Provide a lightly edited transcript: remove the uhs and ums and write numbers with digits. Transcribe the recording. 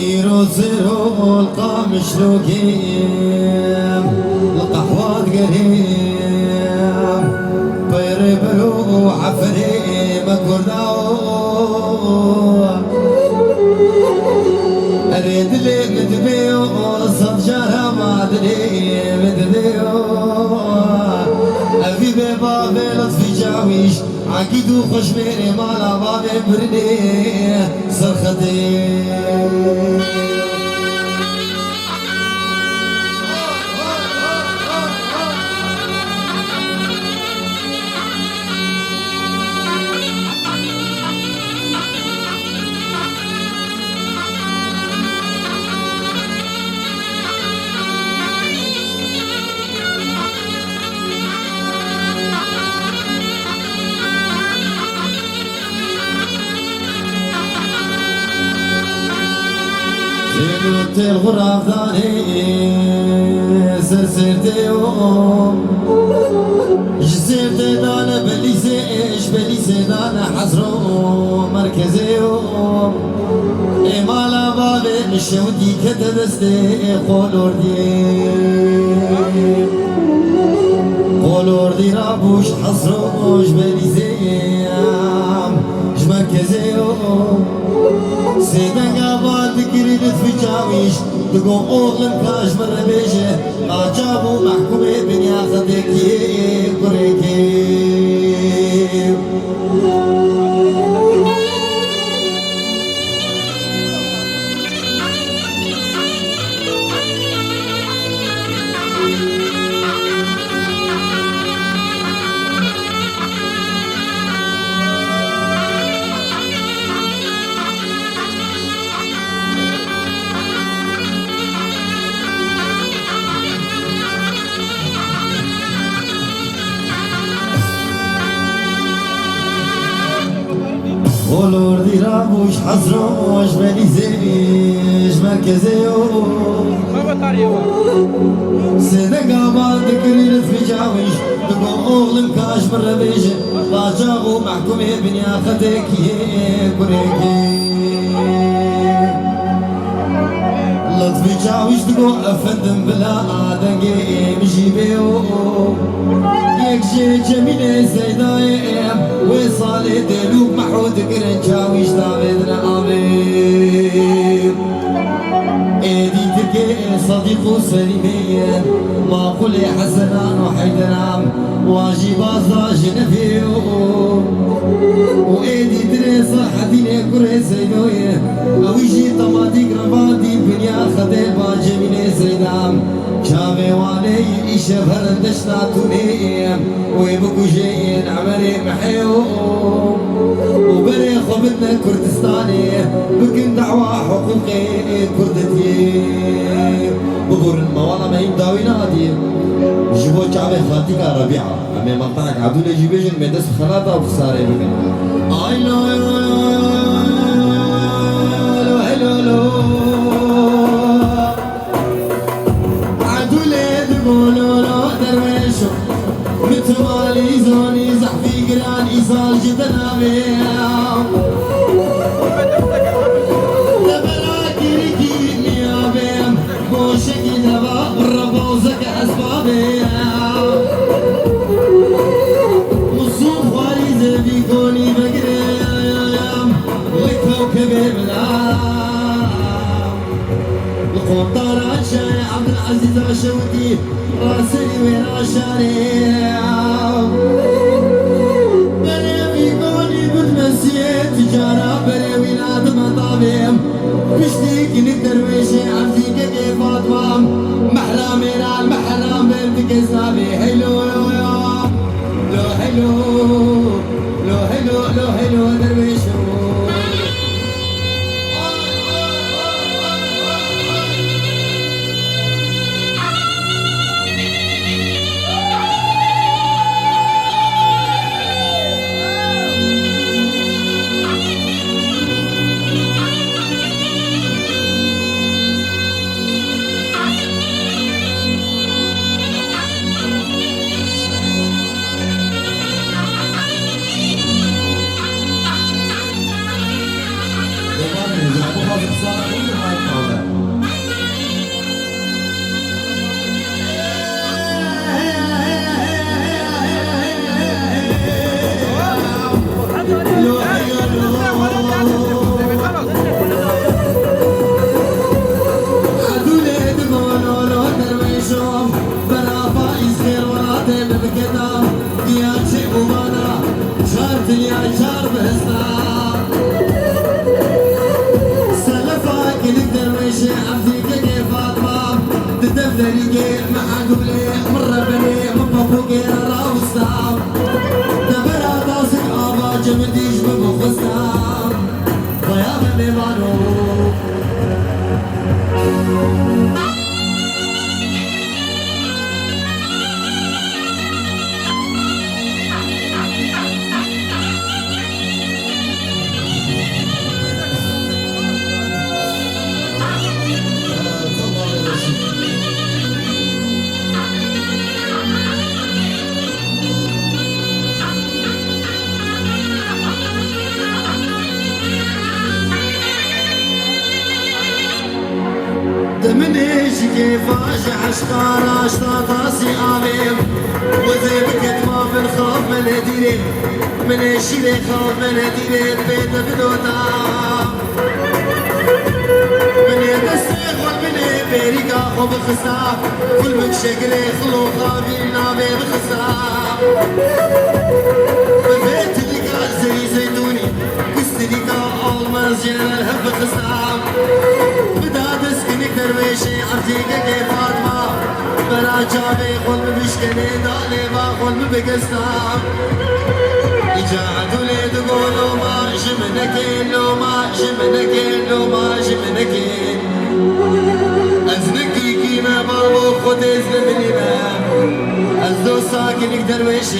يروزرو القام شلوكيم القهوة قريم بيربلو عفري مكرداو أريد لي مدبيو صدجارها ما أدري مدبيو أبي بابي لطفي جاويش عقيدو خوش ميري مالا بابي برني سرختي زينوت الغراب ثاني سرسرتي يوم جسرتي دانا بليسي دانا حزرو مركزي يوم إمالا بابي الشودي كتبستي قولور دي رابوش حزروش بليسي مركزي يوم سيدان قابل تكري لطفي جاويش تقوم أغلن كاش مرة بيجي عجابو محكومي بنيا خدكي قريكي قولور دي رابوش حزروش بليزيش مركزي سيدان قابل تكري لطفي جاويش تقوم أغلن كاش مرة بيجي باجاغو محكومي بنيا خدكي كوريكي لطفي جاويش تقوم أفندم بلا آدنجي مجيبيو يكشي جميلة سيدايم وصالي دلوك محود قرن جاويش دابدنا آمين ايدي تركي صديق سليمين ما قولي حسنان وحيدرام واجب ازاج نفيو وايدي تري صحتيني كوري سيدوين اويجي طماطي قرباتي بنيا خدي باجميني سيدام شامي واني ايشه فرندشنا تونيم ويبكو جايين عمري محيو وبري خبتنا كردستاني بكن دعوة حقوقي كردتي بقول الموالا ما يمداوي نادي جيبو شعبي خاتيكا ربيعة أمي منطقة عدول جيبيجن مدس خلاطة وخسارة بكن آي لو هلو لو عدول يدقولوا لو درويشو متوالي زوني زحفي قران إيصال جدنا بيام لبراكي ركيني يا بيام بوشكي دبا بربوزك أسبابيام مصوف خوالي زبي كوني بقريام لكوكب بلام القنطار عشاي عبد العزيز عشوتي راسي وين عشاريام تجارة بري ولاد مطابيم بشتيك نقدر ويشي عرفيك كيف أطوام محرامين على المحرام بنتك إسلامي هلو لو هلو لو هلو درويشو لبانو دمنيش كيفاش عشقار عشتا طاسي آميم وزي بكت ما بنخاف من هديري من الشي خاف من هديري بيت بدوتا من يدستيخ والمن بيريكا خو بخسا كل من شكري خلو خابي نابي بخسا ببيت لك زي زيتوني كستريكا أولمز جيران هب بخسا درویشی عرضی که فاطمه برا جابه خود بشکنه داله با خود بگستم ایجاد ولد قولو ما جمنکین لو ما جمنکین لو ما جمنکین از نکی کی ما بابو خود از ببینیم از دو ساکن درویشی